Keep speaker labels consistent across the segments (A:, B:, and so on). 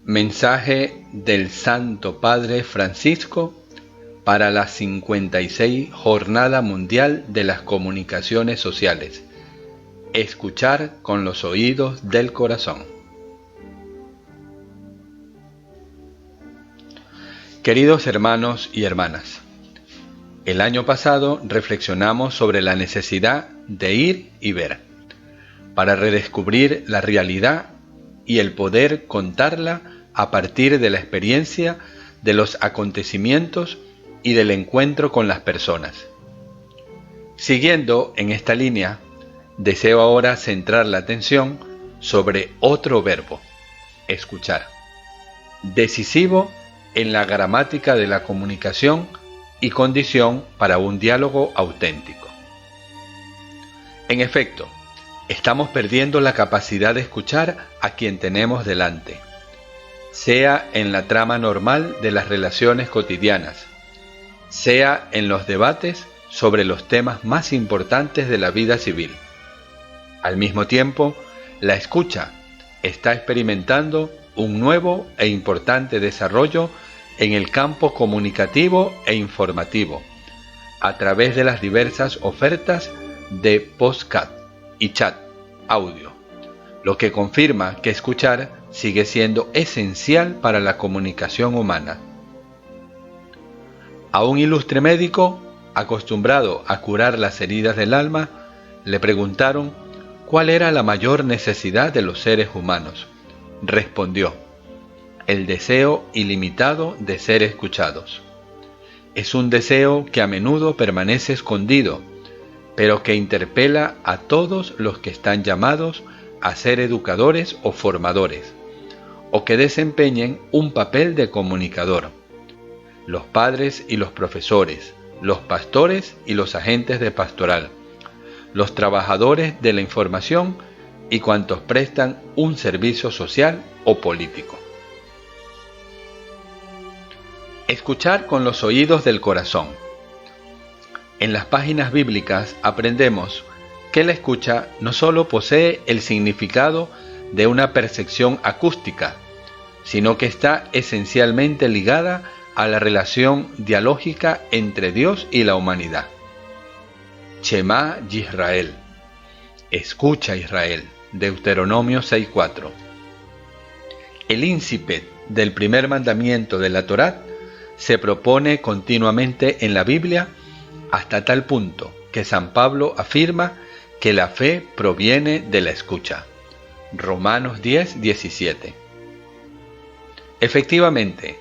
A: Mensaje del Santo Padre Francisco para la 56 Jornada Mundial de las Comunicaciones Sociales. Escuchar con los oídos del corazón. Queridos hermanos y hermanas, el año pasado reflexionamos sobre la necesidad de ir y ver, para redescubrir la realidad y el poder contarla a partir de la experiencia, de los acontecimientos y del encuentro con las personas. Siguiendo en esta línea, deseo ahora centrar la atención sobre otro verbo, escuchar, decisivo en la gramática de la comunicación y condición para un diálogo auténtico. En efecto, estamos perdiendo la capacidad de escuchar a quien tenemos delante, sea en la trama normal de las relaciones cotidianas, sea en los debates sobre los temas más importantes de la vida civil. Al mismo tiempo, la escucha está experimentando un nuevo e importante desarrollo en el campo comunicativo e informativo, a través de las diversas ofertas de podcast y chat audio, lo que confirma que escuchar sigue siendo esencial para la comunicación humana. A un ilustre médico, acostumbrado a curar las heridas del alma, le preguntaron cuál era la mayor necesidad de los seres humanos. Respondió: el deseo ilimitado de ser escuchados. Es un deseo que a menudo permanece escondido, pero que interpela a todos los que están llamados a ser educadores o formadores, o que desempeñen un papel de comunicador: los padres y los profesores, los pastores y los agentes de pastoral, los trabajadores de la información y cuantos prestan un servicio social o político. Escuchar con los oídos del corazón. En las páginas bíblicas aprendemos que la escucha no solo posee el significado de una percepción acústica, sino que está esencialmente ligada a la relación dialógica entre Dios y la humanidad. Shema Yisrael, escucha Israel, Deuteronomio 6:4. El incipit del primer mandamiento de la Torá se propone continuamente en la Biblia, hasta tal punto que San Pablo afirma que la fe proviene de la escucha. Romanos 10:17. Efectivamente,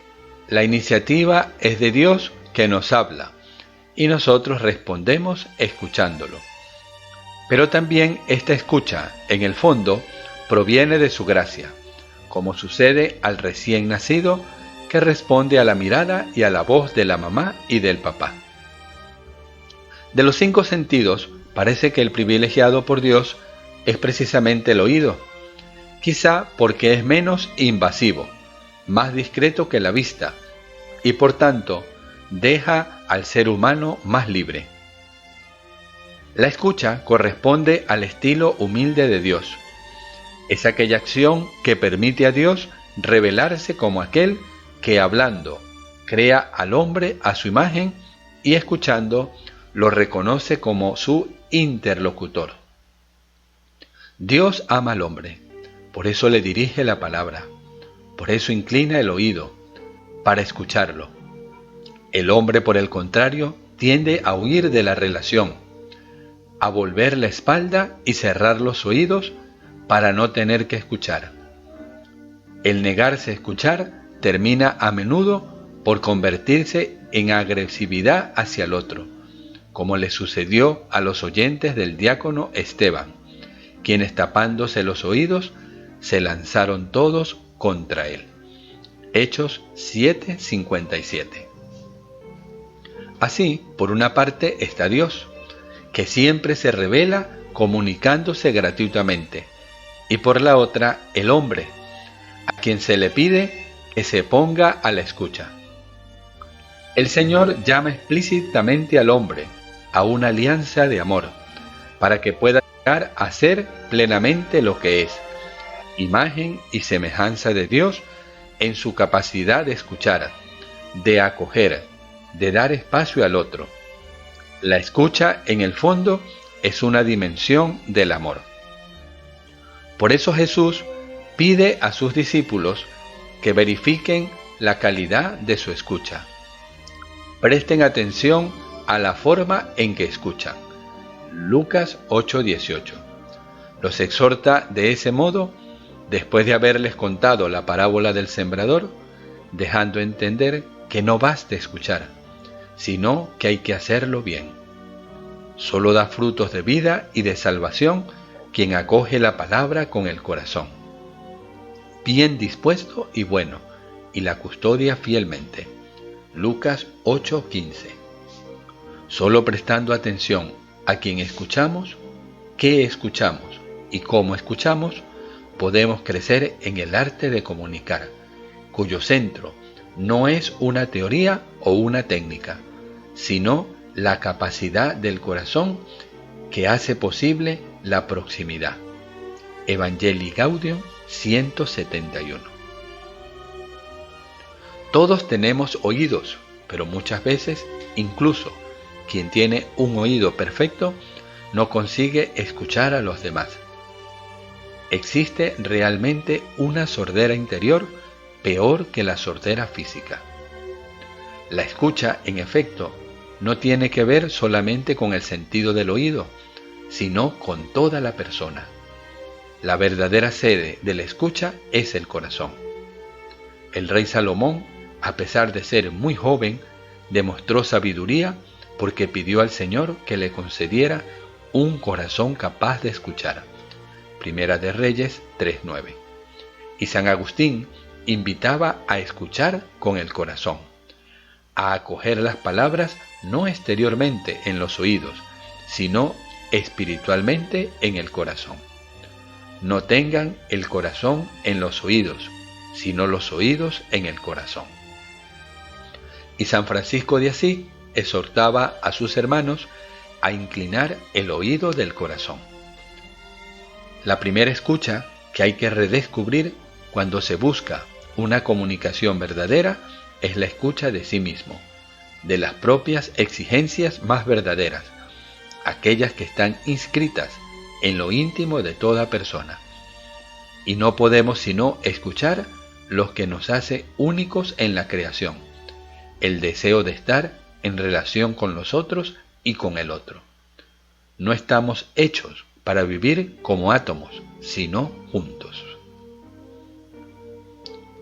A: la iniciativa es de Dios, que nos habla, y nosotros respondemos escuchándolo. Pero también esta escucha, en el fondo, proviene de su gracia, como sucede al recién nacido, que responde a la mirada y a la voz de la mamá y del papá. De los 5 sentidos, parece que el privilegiado por Dios es precisamente el oído, quizá porque es menos invasivo, más discreto que la vista, y por tanto deja al ser humano más libre. La escucha corresponde al estilo humilde de Dios. Es aquella acción que permite a Dios revelarse como aquel que, hablando, crea al hombre a su imagen y, escuchando, lo reconoce como su interlocutor. Dios ama al hombre, por eso le dirige la palabra, por eso inclina el oído, para escucharlo. El hombre, por el contrario, tiende a huir de la relación, a volver la espalda y cerrar los oídos para no tener que escuchar. El negarse a escuchar termina a menudo por convertirse en agresividad hacia el otro, como le sucedió a los oyentes del diácono Esteban, quienes, tapándose los oídos, se lanzaron todos contra él. Hechos 7:57. Así, por una parte está Dios, que siempre se revela comunicándose gratuitamente, y por la otra el hombre, a quien se le pide que se ponga a la escucha. El Señor llama explícitamente al hombre a una alianza de amor, para que pueda llegar a ser plenamente lo que es, imagen y semejanza de Dios, en su capacidad de escuchar, de acoger, de dar espacio al otro. La escucha, en el fondo, es una dimensión del amor. Por eso Jesús pide a sus discípulos que verifiquen la calidad de su escucha. Presten atención a la forma en que escuchan. Lucas 8:18. Los exhorta de ese modo, después de haberles contado la parábola del sembrador, dejando entender que no basta escuchar, sino que hay que hacerlo bien. Solo da frutos de vida y de salvación quien acoge la palabra con el corazón, bien dispuesto y bueno, y la custodia fielmente. Lucas 8:15. Solo prestando atención a quien escuchamos, qué escuchamos y cómo escuchamos, podemos crecer en el arte de comunicar, cuyo centro no es una teoría o una técnica, sino la capacidad del corazón que hace posible la proximidad. Evangelii Gaudium 171. Todos tenemos oídos, pero muchas veces, incluso quien tiene un oído perfecto, no consigue escuchar a los demás. Existe realmente una sordera interior peor que la sordera física. La escucha, en efecto, no tiene que ver solamente con el sentido del oído, sino con toda la persona. La verdadera sede de la escucha es el corazón. El rey Salomón, a pesar de ser muy joven, demostró sabiduría porque pidió al Señor que le concediera un corazón capaz de escuchar. Primera de Reyes 3:9. Y San Agustín invitaba a escuchar con el corazón, a acoger las palabras no exteriormente en los oídos, sino espiritualmente en el corazón. No tengan el corazón en los oídos, sino los oídos en el corazón. Y San Francisco de Asís exhortaba a sus hermanos a inclinar el oído del corazón. La primera escucha que hay que redescubrir cuando se busca una comunicación verdadera es la escucha de sí mismo, de las propias exigencias más verdaderas, aquellas que están inscritas en lo íntimo de toda persona. Y no podemos sino escuchar lo que nos hace únicos en la creación, el deseo de estar en relación con los otros y con el otro. No estamos hechos para vivir como átomos, sino juntos.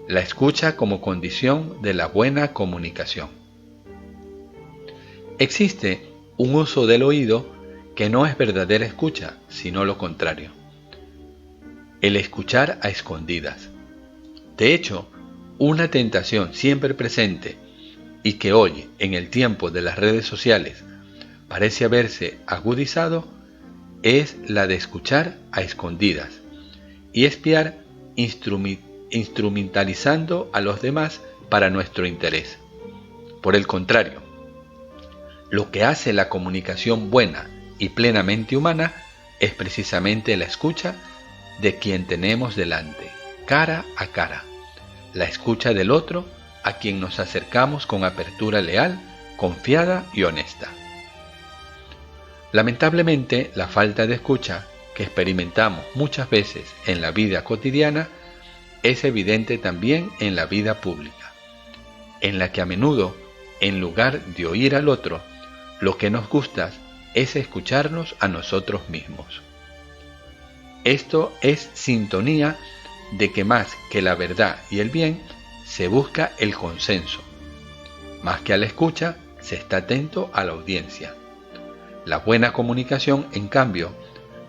A: La escucha como condición de la buena comunicación. Existe un uso del oído que no es verdadera escucha, sino lo contrario. El escuchar a escondidas. De hecho, una tentación siempre presente y que hoy, en el tiempo de las redes sociales, parece haberse agudizado, es la de escuchar a escondidas y espiar instrumentalizando a los demás para nuestro interés. Por el contrario, lo que hace la comunicación buena y plenamente humana es precisamente la escucha de quien tenemos delante, cara a cara, la escucha del otro a quien nos acercamos con apertura leal, confiada y honesta. Lamentablemente, la falta de escucha que experimentamos muchas veces en la vida cotidiana es evidente también en la vida pública, en la que a menudo, en lugar de oír al otro, lo que nos gusta es escucharnos a nosotros mismos. Esto es sintonía de que más que la verdad y el bien, se busca el consenso. Más que a la escucha, se está atento a la audiencia. La buena comunicación, en cambio,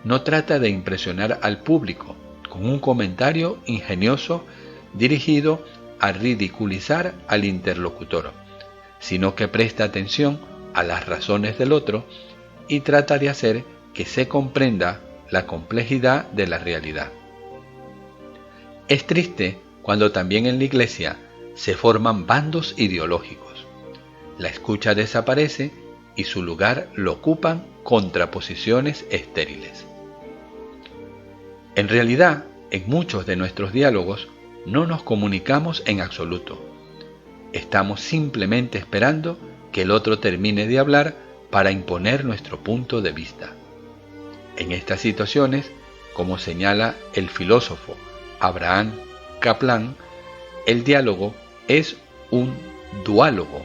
A: no trata de impresionar al público con un comentario ingenioso dirigido a ridiculizar al interlocutor, sino que presta atención a las razones del otro y trata de hacer que se comprenda la complejidad de la realidad. Es triste cuando también en la Iglesia se forman bandos ideológicos. La escucha desaparece y su lugar lo ocupan contraposiciones estériles. En realidad, en muchos de nuestros diálogos, no nos comunicamos en absoluto. Estamos simplemente esperando que el otro termine de hablar para imponer nuestro punto de vista. En estas situaciones, como señala el filósofo Abraham Kaplan, el diálogo es un duálogo,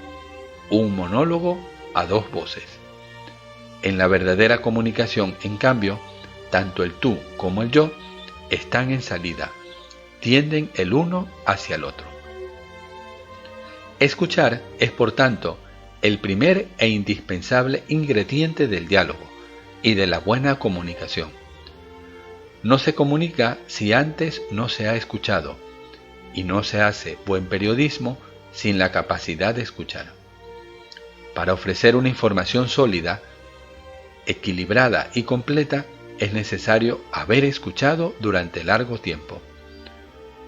A: un monólogo a dos voces. En la verdadera comunicación, en cambio, tanto el tú como el yo están en salida, tienden el uno hacia el otro. Escuchar es, por tanto, el primer e indispensable ingrediente del diálogo y de la buena comunicación. No se comunica si antes no se ha escuchado, y no se hace buen periodismo sin la capacidad de escuchar. Para ofrecer una información sólida, equilibrada y completa, es necesario haber escuchado durante largo tiempo.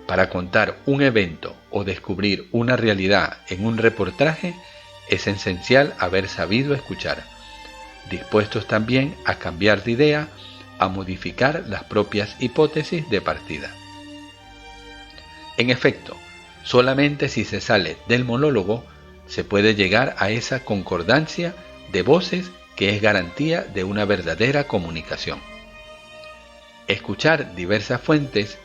A: Para contar un evento o descubrir una realidad en un reportaje, es esencial haber sabido escuchar, dispuestos también a cambiar de idea, a modificar las propias hipótesis de partida. En efecto, solamente si se sale del monólogo se puede llegar a esa concordancia de voces que es garantía de una verdadera comunicación. Escuchar diversas fuentes,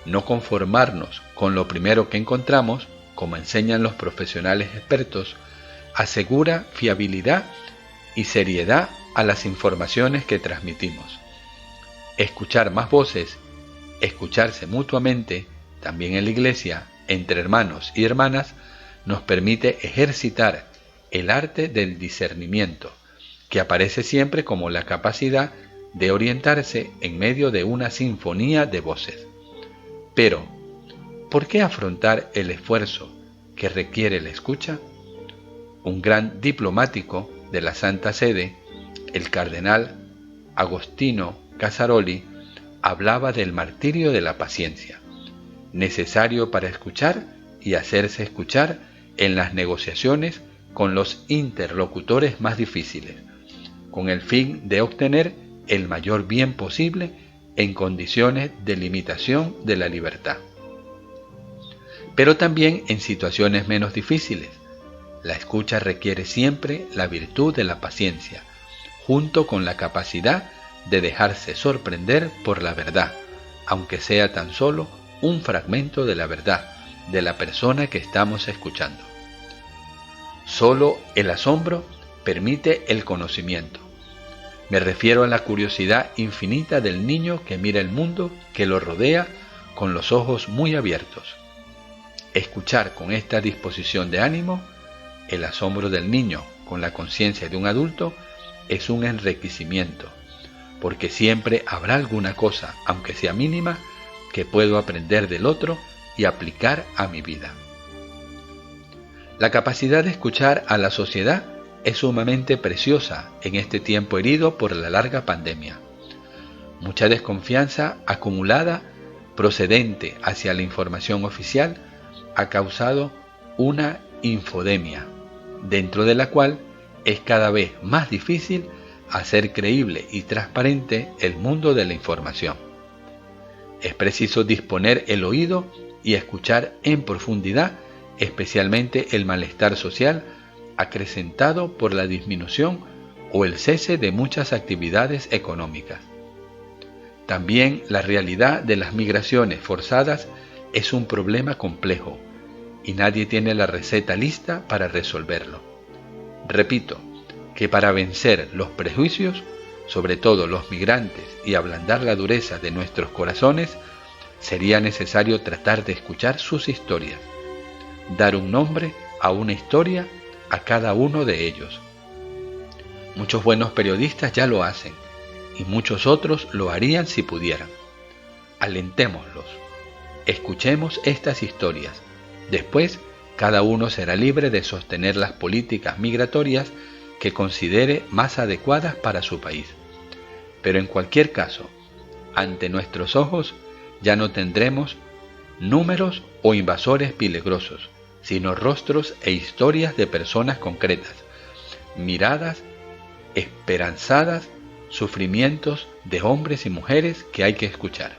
A: no conformarnos con lo primero que encontramos, como enseñan los profesionales expertos, asegura fiabilidad y seriedad a las informaciones que transmitimos. Escuchar más voces, escucharse mutuamente, también en la Iglesia, entre hermanos y hermanas, nos permite ejercitar el arte del discernimiento, que aparece siempre como la capacidad de orientarse en medio de una sinfonía de voces. Pero, ¿por qué afrontar el esfuerzo que requiere la escucha? Un gran diplomático de la Santa Sede, el cardenal Agostino Casaroli, hablaba del martirio de la paciencia, necesario para escuchar y hacerse escuchar en las negociaciones con los interlocutores más difíciles, con el fin de obtener el mayor bien posible en condiciones de limitación de la libertad. Pero también en situaciones menos difíciles, la escucha requiere siempre la virtud de la paciencia, junto con la capacidad de dejarse sorprender por la verdad, aunque sea tan solo un fragmento de la verdad de la persona que estamos escuchando. Solo el asombro permite el conocimiento. Me refiero a la curiosidad infinita del niño que mira el mundo que lo rodea con los ojos muy abiertos. Escuchar con esta disposición de ánimo, el asombro del niño con la conciencia de un adulto, es un enriquecimiento, porque siempre habrá alguna cosa, aunque sea mínima, que puedo aprender del otro y aplicar a mi vida. La capacidad de escuchar a la sociedad es sumamente preciosa en este tiempo herido por la larga pandemia. Mucha desconfianza acumulada procedente hacia la información oficial ha causado una infodemia, dentro de la cual es cada vez más difícil hacer creíble y transparente el mundo de la información. Es preciso disponer el oído y escuchar en profundidad, especialmente el malestar social acrecentado por la disminución o el cese de muchas actividades económicas. También la realidad de las migraciones forzadas es un problema complejo y nadie tiene la receta lista para resolverlo. Repito, que para vencer los prejuicios, sobre todo los migrantes, y ablandar la dureza de nuestros corazones, sería necesario tratar de escuchar sus historias, dar un nombre a una historia a cada uno de ellos. Muchos buenos periodistas ya lo hacen, y muchos otros lo harían si pudieran. Alentémoslos, escuchemos estas historias. Después, cada uno será libre de sostener las políticas migratorias que considere más adecuadas para su país. Pero en cualquier caso, ante nuestros ojos ya no tendremos números o invasores peligrosos, sino rostros e historias de personas concretas, miradas esperanzadas, sufrimientos de hombres y mujeres que hay que escuchar.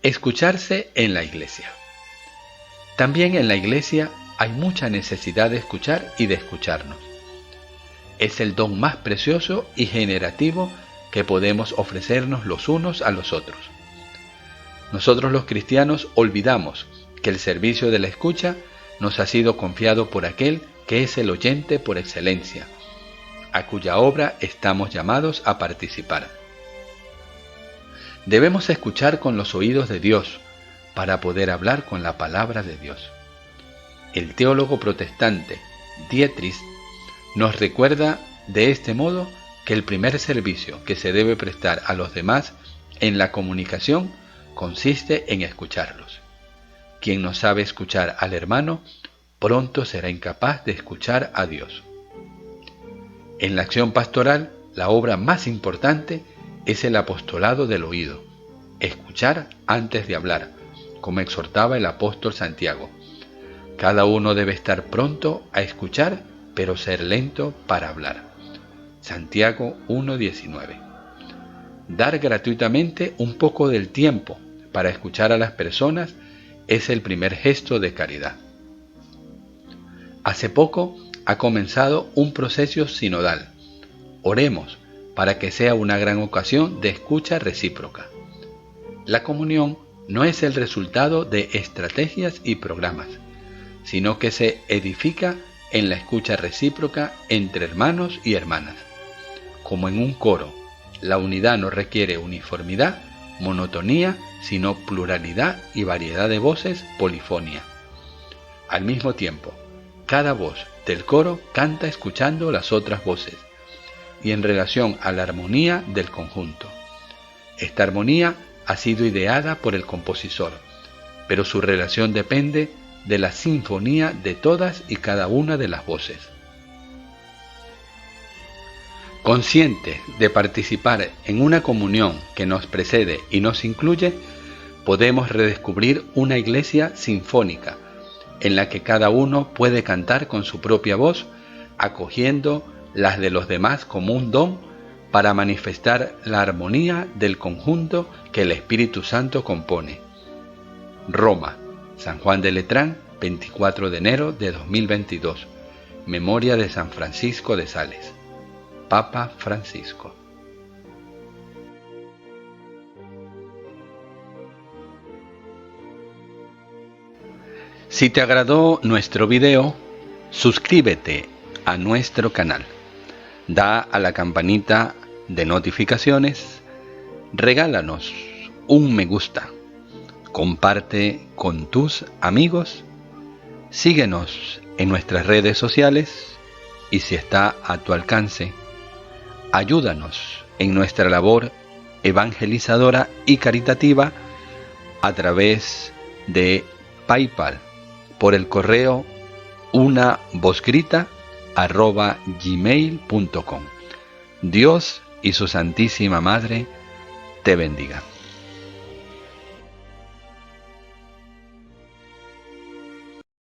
A: Escucharse en la iglesia. También en la iglesia hay mucha necesidad de escuchar y de escucharnos. Es el don más precioso y generativo que podemos ofrecernos los unos a los otros. Nosotros los cristianos olvidamos que el servicio de la escucha nos ha sido confiado por aquel que es el oyente por excelencia, a cuya obra estamos llamados a participar. Debemos escuchar con los oídos de Dios para poder hablar con la palabra de Dios. El teólogo protestante Dietrich nos recuerda de este modo que el primer servicio que se debe prestar a los demás en la comunicación consiste en escucharlos. Quien no sabe escuchar al hermano, pronto será incapaz de escuchar a Dios. En la acción pastoral, la obra más importante es el apostolado del oído, escuchar antes de hablar, como exhortaba el apóstol Santiago. Cada uno debe estar pronto a escuchar, pero ser lento para hablar. Santiago 1:19. Dar gratuitamente un poco del tiempo para escuchar a las personas es el primer gesto de caridad. Hace poco ha comenzado un proceso sinodal. Oremos para que sea una gran ocasión de escucha recíproca. La comunión no es el resultado de estrategias y programas, sino que se edifica en la escucha recíproca entre hermanos y hermanas. Como en un coro, la unidad no requiere uniformidad, monotonía, sino pluralidad y variedad de voces, polifonía. Al mismo tiempo, cada voz del coro canta escuchando las otras voces y en relación a la armonía del conjunto. Esta armonía ha sido ideada por el compositor, pero su relación depende de la sinfonía de todas y cada una de las voces. Conscientes de participar en una comunión que nos precede y nos incluye, podemos redescubrir una iglesia sinfónica en la que cada uno puede cantar con su propia voz, acogiendo las de los demás como un don para manifestar la armonía del conjunto que el Espíritu Santo compone. Roma, San Juan de Letrán, 24 de enero de 2022. Memoria de San Francisco de Sales. Papa Francisco. Si te agradó nuestro video, suscríbete a nuestro canal, da a la campanita de notificaciones, regálanos un me gusta, comparte con tus amigos, síguenos en nuestras redes sociales y si está a tu alcance, ayúdanos en nuestra labor evangelizadora y caritativa a través de PayPal por el correo unavozgrita@gmail.com. Dios y su Santísima Madre te bendiga.